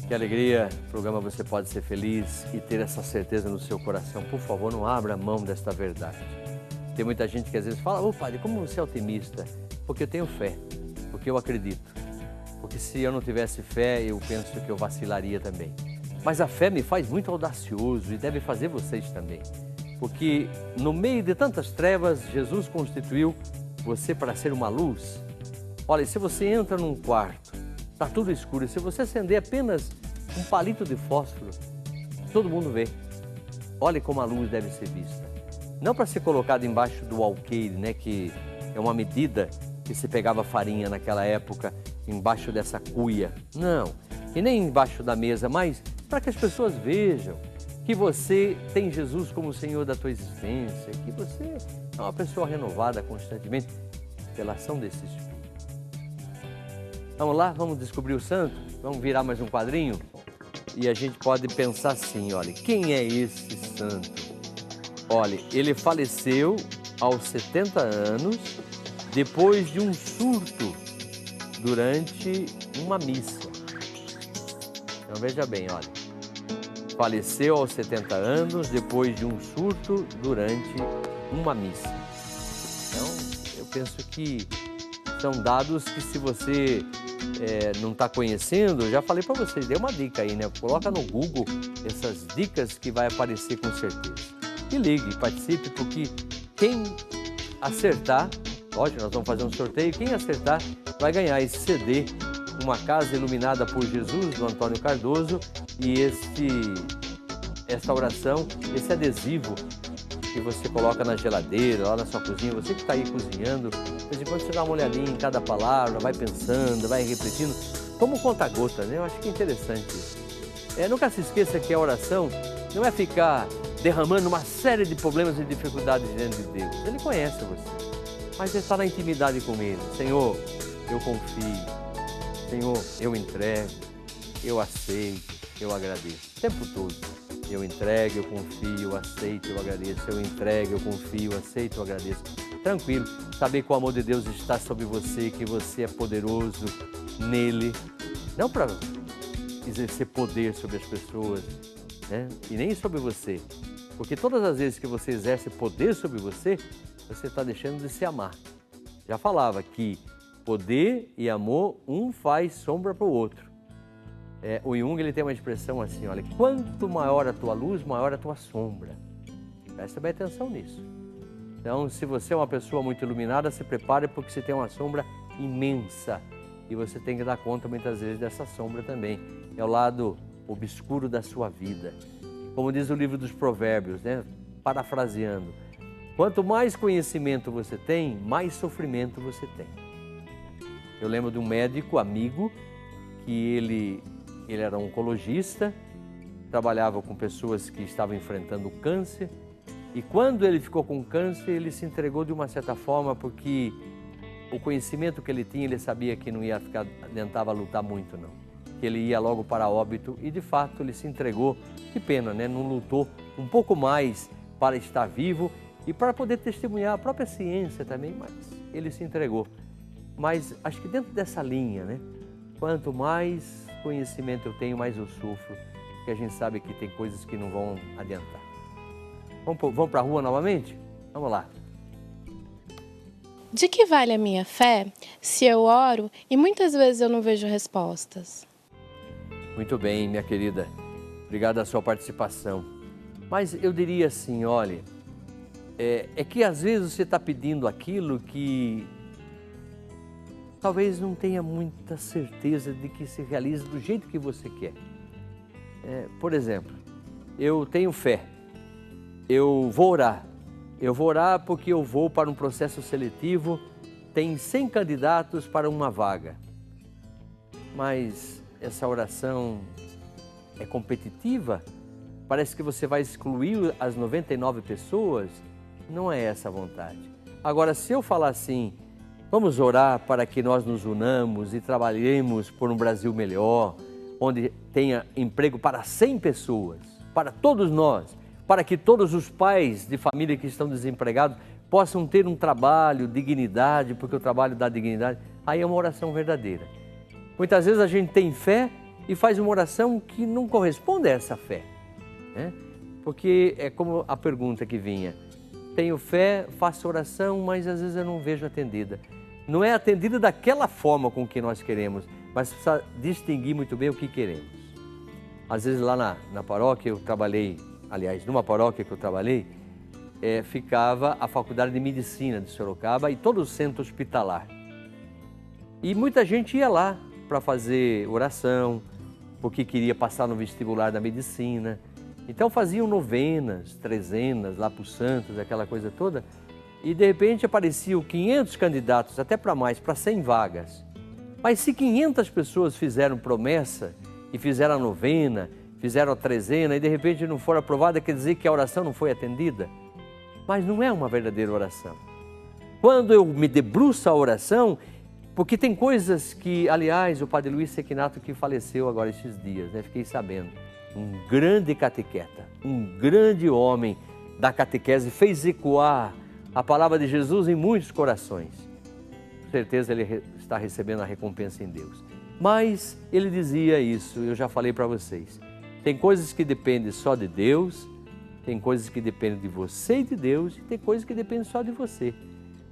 Que alegria, programa Você Pode Ser Feliz e ter essa certeza no seu coração. Por favor, não abra mão desta verdade. Tem muita gente que às vezes fala: ô padre, como você é otimista? Porque eu tenho fé, porque eu acredito. Porque se eu não tivesse fé, eu penso que eu vacilaria também. Mas a fé me faz muito audacioso e deve fazer vocês também. Porque no meio de tantas trevas, Jesus constituiu você para ser uma luz. Olha, se você entra num quarto, está tudo escuro, e se você acender apenas um palito de fósforo, todo mundo vê. Olha como a luz deve ser vista. Não para ser colocada embaixo do alqueire, né, que é uma medida que se pegava farinha naquela época, embaixo dessa cuia. Não, e nem embaixo da mesa, mas para que as pessoas vejam que você tem Jesus como o Senhor da tua existência, que você é uma pessoa renovada constantemente pela ação desse Espírito. Vamos lá, vamos descobrir o santo? Vamos virar mais um quadrinho? E a gente pode pensar assim, olha, quem é esse santo? Olha, ele faleceu aos 70 anos, depois de um surto durante uma missa. Então veja bem, olha, faleceu aos 70 anos, depois de um surto durante uma missa. Então, eu penso que são dados que se você não está conhecendo, eu já falei para vocês, dê uma dica aí, né? Coloca no Google essas dicas que vai aparecer com certeza. E ligue, participe, porque quem acertar, lógico, nós vamos fazer um sorteio, quem acertar vai ganhar esse CD, Uma Casa Iluminada por Jesus, do Antônio Cardoso, e esta oração, esse adesivo que você coloca na geladeira, lá na sua cozinha, você que está aí cozinhando, de vez em quando você dá uma olhadinha em cada palavra, vai pensando, vai repetindo, como conta-gota, né? Eu acho que é interessante isso. Nunca se esqueça que a oração não é ficar derramando uma série de problemas e dificuldades diante de Deus. Ele conhece você, mas é estar na intimidade com Ele. Senhor, eu confio. Senhor, eu entrego, eu aceito, eu agradeço. O tempo todo. Eu entrego, eu confio, eu aceito, eu agradeço. Eu entrego, eu confio, eu aceito, eu agradeço. Tranquilo, saber que o amor de Deus está sobre você, que você é poderoso nele. Não para exercer poder sobre as pessoas, né? E nem sobre você. Porque todas as vezes que você exerce poder sobre você, você está deixando de se amar. Já falava que poder e amor, um faz sombra para o outro. O Jung ele tem uma expressão assim, olha, quanto maior a tua luz, maior a tua sombra. Presta bem atenção nisso. Então, se você é uma pessoa muito iluminada, se prepare porque você tem uma sombra imensa. E você tem que dar conta muitas vezes dessa sombra também. É o lado obscuro da sua vida. Como diz o livro dos Provérbios, né? Parafraseando, quanto mais conhecimento você tem, mais sofrimento você tem. Eu lembro de um médico amigo que ele era um oncologista, trabalhava com pessoas que estavam enfrentando câncer e quando ele ficou com câncer, ele se entregou de uma certa forma porque o conhecimento que ele tinha, ele sabia que não ia adiantava lutar muito não, que ele ia logo para óbito e de fato ele se entregou, que pena, né? Não lutou um pouco mais para estar vivo e para poder testemunhar a própria ciência também, mas ele se entregou. Mas acho que dentro dessa linha, né? Quanto mais conhecimento eu tenho, mais eu sofro, porque a gente sabe que tem coisas que não vão adiantar. Vamos para a rua novamente? Vamos lá. De que vale a minha fé se eu oro e muitas vezes eu não vejo respostas? Muito bem, minha querida. Obrigado pela sua participação. Mas eu diria assim, olha, é que às vezes você está pedindo aquilo que talvez não tenha muita certeza de que se realize do jeito que você quer. Por exemplo, eu tenho fé, eu vou orar. Eu vou orar porque eu vou para um processo seletivo, tem 100 candidatos para uma vaga. Mas essa oração é competitiva? Parece que você vai excluir as 99 pessoas? Não é essa a vontade. Agora, se eu falar assim, vamos orar para que nós nos unamos e trabalhemos por um Brasil melhor, onde tenha emprego para 100 pessoas, para todos nós, para que todos os pais de família que estão desempregados possam ter um trabalho, dignidade, porque o trabalho dá dignidade, aí é uma oração verdadeira. Muitas vezes a gente tem fé, e faz uma oração que não corresponde a essa fé, né? Porque é como a pergunta que vinha: tenho fé, faço oração, mas às vezes eu não vejo atendida. Não é atendida daquela forma com que nós queremos, mas precisa distinguir muito bem o que queremos. Às vezes lá na paróquia eu trabalhei, aliás, numa paróquia que eu trabalhei, ficava a Faculdade de Medicina de Sorocaba e todo o centro hospitalar. E muita gente ia lá para fazer oração, porque queria passar no vestibular da medicina. Então faziam novenas, trezenas lá para os santos, aquela coisa toda. E de repente apareciam 500 candidatos, até para mais, para 100 vagas. Mas se 500 pessoas fizeram promessa e fizeram a novena, fizeram a trezena e de repente não foram aprovadas, quer dizer que a oração não foi atendida? Mas não é uma verdadeira oração. Quando eu me debruço a oração, porque tem coisas que, aliás, o Padre Luiz Sequinato, que faleceu agora esses dias, né? Fiquei sabendo, um grande catequeta, um grande homem da catequese, fez ecoar a palavra de Jesus em muitos corações. Com certeza ele está recebendo a recompensa em Deus. Mas ele dizia isso, eu já falei para vocês, tem coisas que dependem só de Deus, tem coisas que dependem de você e de Deus, e tem coisas que dependem só de você.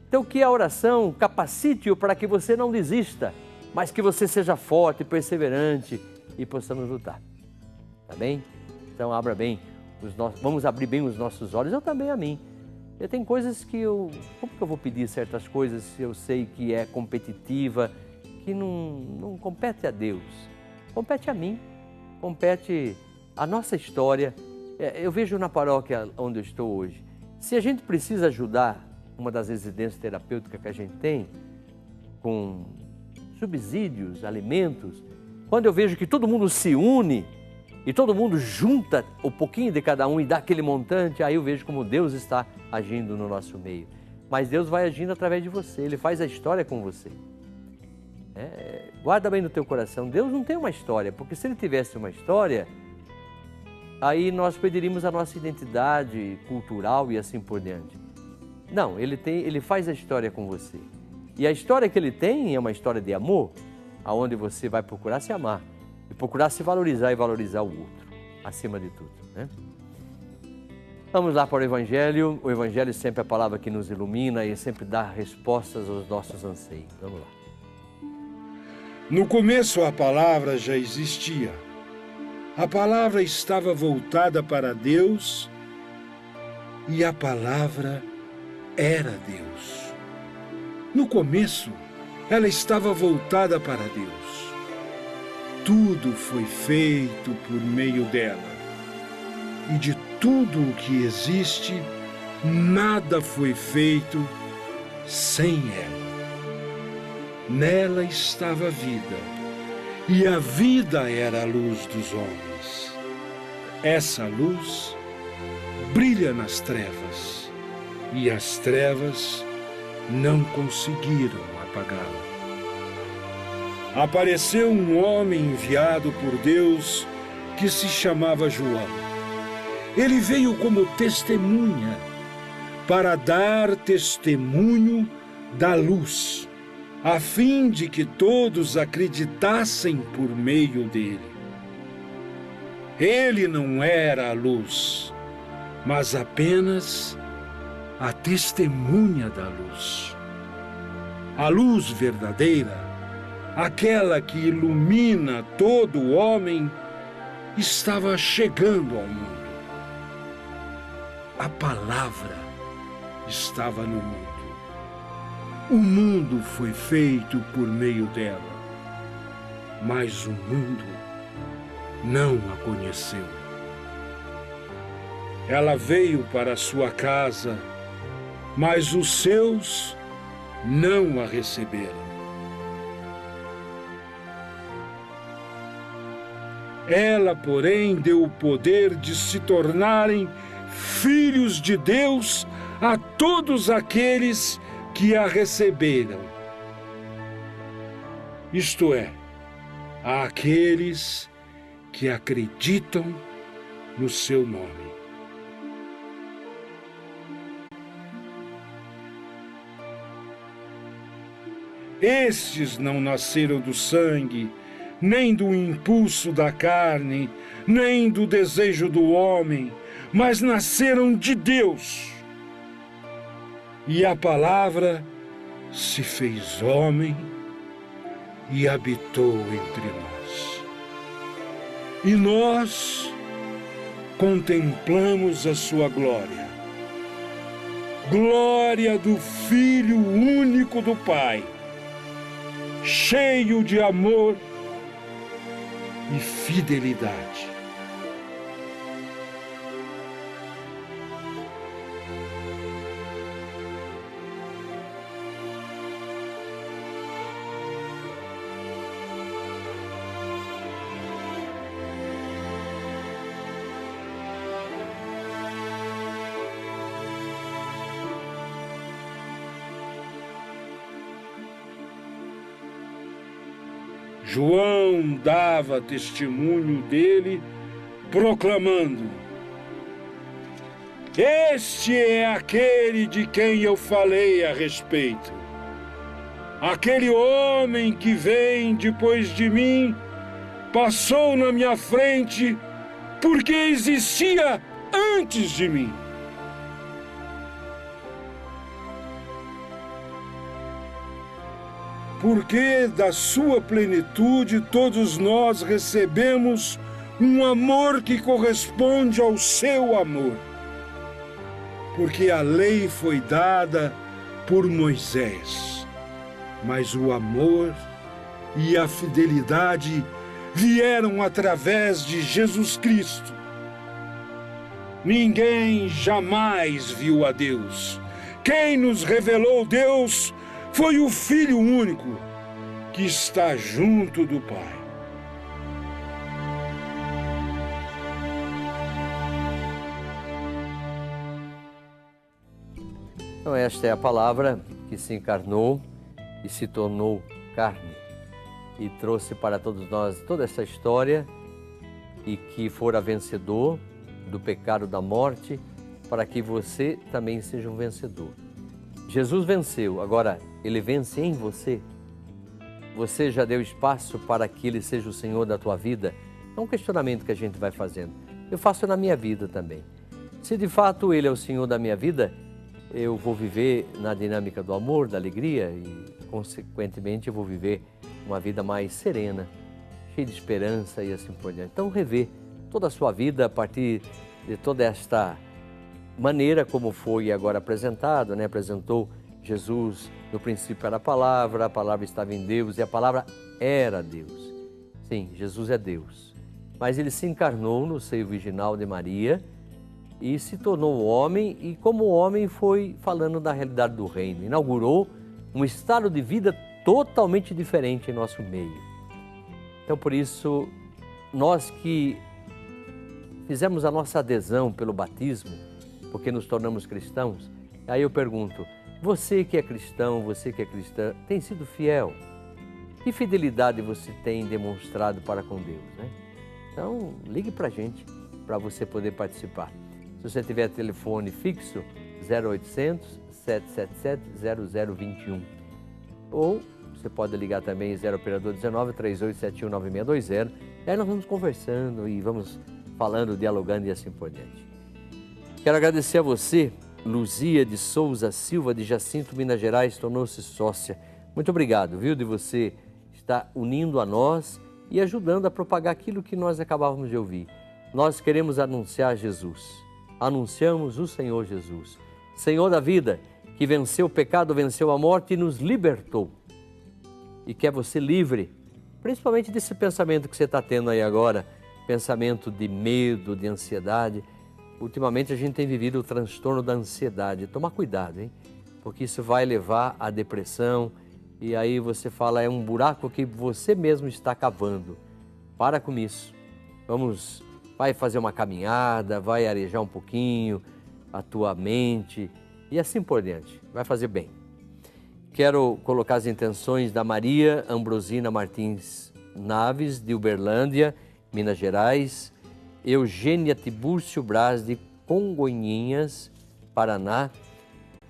Então que a oração capacite-o para que você não desista, mas que você seja forte, perseverante e possamos lutar. Tá bem? Então abra bem vamos abrir bem os nossos olhos, eu também a mim. Eu tenho coisas que como que eu vou pedir certas coisas se eu sei que é competitiva, que não compete a Deus, compete a mim, compete a nossa história. Eu vejo na paróquia onde eu estou hoje, se a gente precisa ajudar uma das residências terapêuticas que a gente tem, com subsídios, alimentos, quando eu vejo que todo mundo se une e todo mundo junta um pouquinho de cada um e dá aquele montante, aí eu vejo como Deus está agindo no nosso meio. Mas Deus vai agindo através de você, Ele faz a história com você. Guarda bem no teu coração, Deus não tem uma história, porque se Ele tivesse uma história, aí nós perderíamos a nossa identidade cultural e assim por diante. Não, Ele faz a história com você. E a história que Ele tem é uma história de amor, aonde você vai procurar se amar e procurar se valorizar e valorizar o outro, acima de tudo, né? Vamos lá para o Evangelho. O Evangelho sempre é a palavra que nos ilumina e sempre dá respostas aos nossos anseios. Vamos lá. No começo a palavra já existia. A palavra estava voltada para Deus e a palavra era Deus. No começo, ela estava voltada para Deus. Tudo foi feito por meio dela. E de tudo o que existe, nada foi feito sem ela. Nela estava a vida, e a vida era a luz dos homens. Essa luz brilha nas trevas, e as trevas não conseguiram apagá-la. Apareceu um homem enviado por Deus que se chamava João. Ele veio como testemunha para dar testemunho da luz, a fim de que todos acreditassem por meio dele. Ele não era a luz, mas apenas a testemunha da luz. A luz verdadeira, aquela que ilumina todo homem, estava chegando ao mundo. A palavra estava no mundo. O mundo foi feito por meio dela, mas o mundo não a conheceu. Ela veio para sua casa, mas os seus não a receberam. Ela, porém, deu o poder de se tornarem filhos de Deus a todos aqueles que a receberam. Isto é, àqueles que acreditam no seu nome. Estes não nasceram do sangue, nem do impulso da carne, nem do desejo do homem, mas nasceram de Deus. E a palavra se fez homem e habitou entre nós. E nós contemplamos a sua glória. Glória do Filho único do Pai, cheio de amor e fidelidade. João dava testemunho dele, proclamando: Este é aquele de quem eu falei a respeito. Aquele homem que vem depois de mim passou na minha frente porque existia antes de mim. Porque da sua plenitude todos nós recebemos um amor que corresponde ao seu amor. Porque a lei foi dada por Moisés, mas o amor e a fidelidade vieram através de Jesus Cristo. Ninguém jamais viu a Deus. Quem nos revelou Deus foi o Filho único, que está junto do Pai. Então esta é a palavra que se encarnou e se tornou carne e trouxe para todos nós toda essa história e que fora vencedor do pecado da morte, para que você também seja um vencedor. Jesus venceu, agora Ele vence em você. Você já deu espaço para que Ele seja o Senhor da tua vida? É um questionamento que a gente vai fazendo. Eu faço na minha vida também. Se de fato Ele é o Senhor da minha vida, eu vou viver na dinâmica do amor, da alegria e, consequentemente, eu vou viver uma vida mais serena, cheia de esperança e assim por diante. Então, rever toda a sua vida a partir de toda esta maneira como foi agora apresentado, né? Apresentou Jesus, no princípio era a palavra estava em Deus e a palavra era Deus. Sim, Jesus é Deus, mas Ele se encarnou no seio virginal de Maria e se tornou homem e como homem foi falando da realidade do reino, inaugurou um estado de vida totalmente diferente em nosso meio. Então, por isso, nós que fizemos a nossa adesão pelo batismo, porque nos tornamos cristãos, aí eu pergunto, você que é cristão, você que é cristã, tem sido fiel? Que fidelidade você tem demonstrado para com Deus, né? Então, ligue para a gente, para você poder participar. Se você tiver telefone fixo, 0800 777 0021. Ou você pode ligar também 0 operador 19 3871 9620. E aí nós vamos conversando e vamos falando, dialogando e assim por diante. Quero agradecer a você, Luzia de Souza Silva, de Jacinto, Minas Gerais, tornou-se sócia. Muito obrigado, viu, de você estar unindo a nós e ajudando a propagar aquilo que nós acabávamos de ouvir. Nós queremos anunciar Jesus. Anunciamos o Senhor Jesus, Senhor da vida, que venceu o pecado, venceu a morte e nos libertou. E quer você livre, principalmente desse pensamento que você está tendo aí agora, pensamento de medo, de ansiedade. Ultimamente a gente tem vivido o transtorno da ansiedade. Toma cuidado, hein? Porque isso vai levar à depressão e aí você fala, é um buraco que você mesmo está cavando. Para com isso. Vai fazer uma caminhada, vai arejar um pouquinho a tua mente e assim por diante. Vai fazer bem. Quero colocar as intenções da Maria Ambrosina Martins Naves, de Uberlândia, Minas Gerais, Eugênia Tibúrcio Braz, de Congonhinhas, Paraná,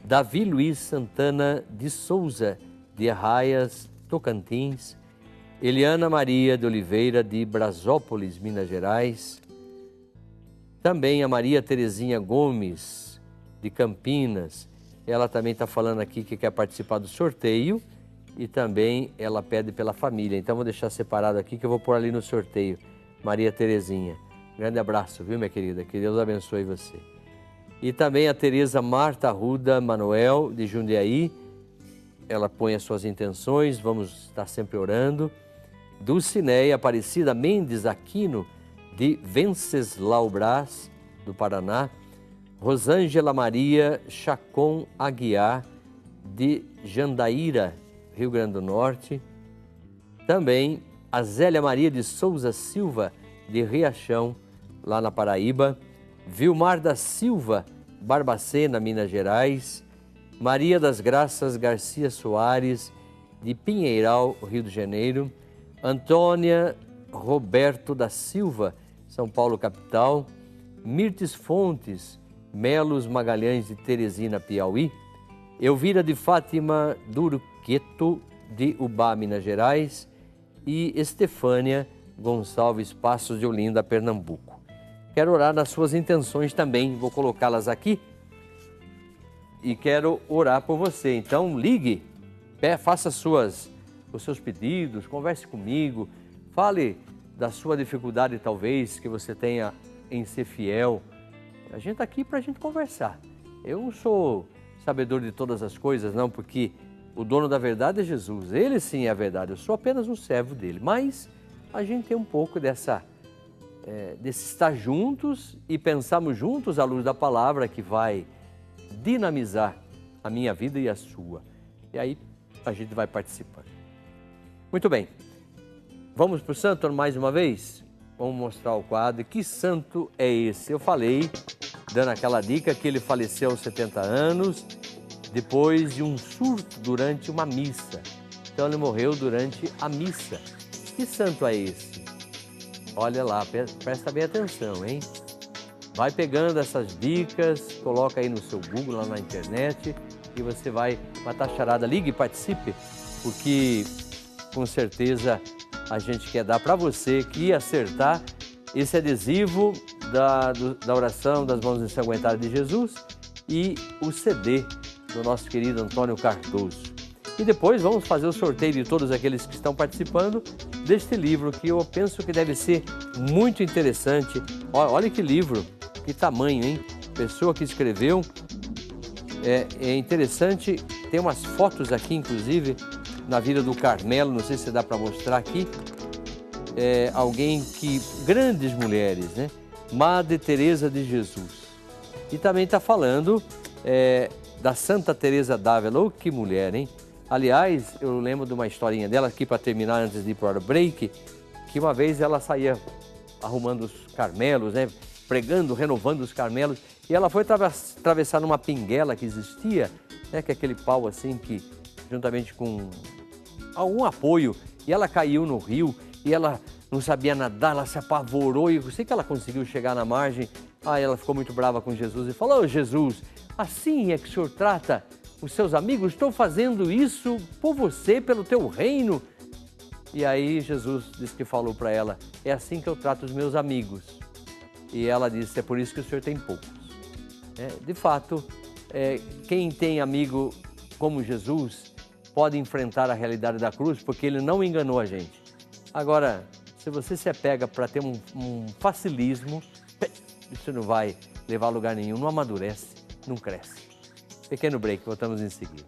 Davi Luiz Santana de Souza, de Arraias, Tocantins, Eliana Maria de Oliveira, de Brasópolis, Minas Gerais. Também a Maria Terezinha Gomes, de Campinas. Ela também está falando aqui que quer participar do sorteio e também ela pede pela família. Então, vou deixar separado aqui que eu vou pôr ali no sorteio. Maria Terezinha. Grande abraço, viu, minha querida? Que Deus abençoe você. E também a Tereza Marta Arruda Manuel, de Jundiaí. Ela põe as suas intenções, vamos estar sempre orando. Dulcineia Aparecida Mendes Aquino, de Venceslau Brás, do Paraná. Rosângela Maria Chacon Aguiar, de Jandaíra, Rio Grande do Norte. Também a Zélia Maria de Souza Silva, de Riachão, lá na Paraíba. Vilmar da Silva Barbacena, Minas Gerais. Maria das Graças Garcia Soares, de Pinheiral, Rio de Janeiro. Antônia Roberto da Silva, São Paulo, capital. Mirtes Fontes Melos Magalhães, de Teresina, Piauí. Elvira de Fátima Durqueto, de Ubá, Minas Gerais. E Estefânia Gonçalves Passos de Olinda, Pernambuco. Quero orar nas suas intenções também, vou colocá-las aqui. E quero orar por você. Então, ligue, faça os seus pedidos, converse comigo, fale da sua dificuldade, talvez, que você tenha em ser fiel. A gente está aqui para a gente conversar. Eu não sou sabedor de todas as coisas, não, porque o dono da verdade é Jesus. Ele sim é a verdade, eu sou apenas um servo dele. Mas a gente tem um pouco desse estar juntos e pensarmos juntos à luz da palavra que vai dinamizar a minha vida e a sua. E aí a gente vai participando. Muito bem. Vamos para o santo mais uma vez? Vamos mostrar o quadro. Que santo é esse? Eu falei, dando aquela dica, que ele faleceu aos 70 anos, depois de um surto durante uma missa. Então ele morreu durante a missa. Que santo é esse? Olha lá, presta bem atenção, hein? Vai pegando essas dicas, coloca aí no seu Google, lá na internet, e você vai matar a charada. Ligue e participe, porque com certeza a gente quer dar para você que acertar esse adesivo da oração das mãos ensanguentadas de Jesus e o CD do nosso querido Antônio Cardoso. E depois vamos fazer o sorteio de todos aqueles que estão participando deste livro, que eu penso que deve ser muito interessante. Olha que livro, que tamanho, hein? Pessoa que escreveu. É interessante, tem umas fotos aqui, inclusive, na vida do Carmelo, não sei se dá para mostrar aqui. Alguém que, grandes mulheres, né? Madre Teresa de Jesus. E também está falando da Santa Teresa d'Ávila. Oh, que mulher, hein? Aliás, eu lembro de uma historinha dela aqui para terminar antes de ir para o break, que uma vez ela saía arrumando os Carmelos, né? Pregando, renovando os Carmelos, e ela foi atravessar numa pinguela que existia, né? Que é aquele pau assim que, juntamente com algum apoio, e ela caiu no rio, e ela não sabia nadar, ela se apavorou, e eu sei que ela conseguiu chegar na margem. Aí ela ficou muito brava com Jesus e falou: "Ô Jesus, assim é que o Senhor trata os seus amigos? Estou fazendo isso por você, pelo teu reino." E aí Jesus disse que falou para ela: "É assim que eu trato os meus amigos." E ela disse: "É por isso que o Senhor tem poucos." De fato, quem tem amigo como Jesus pode enfrentar a realidade da cruz, porque ele não enganou a gente. Agora, se você se apega para ter um facilismo, isso não vai levar a lugar nenhum, não amadurece, não cresce. Pequeno break, voltamos em seguida.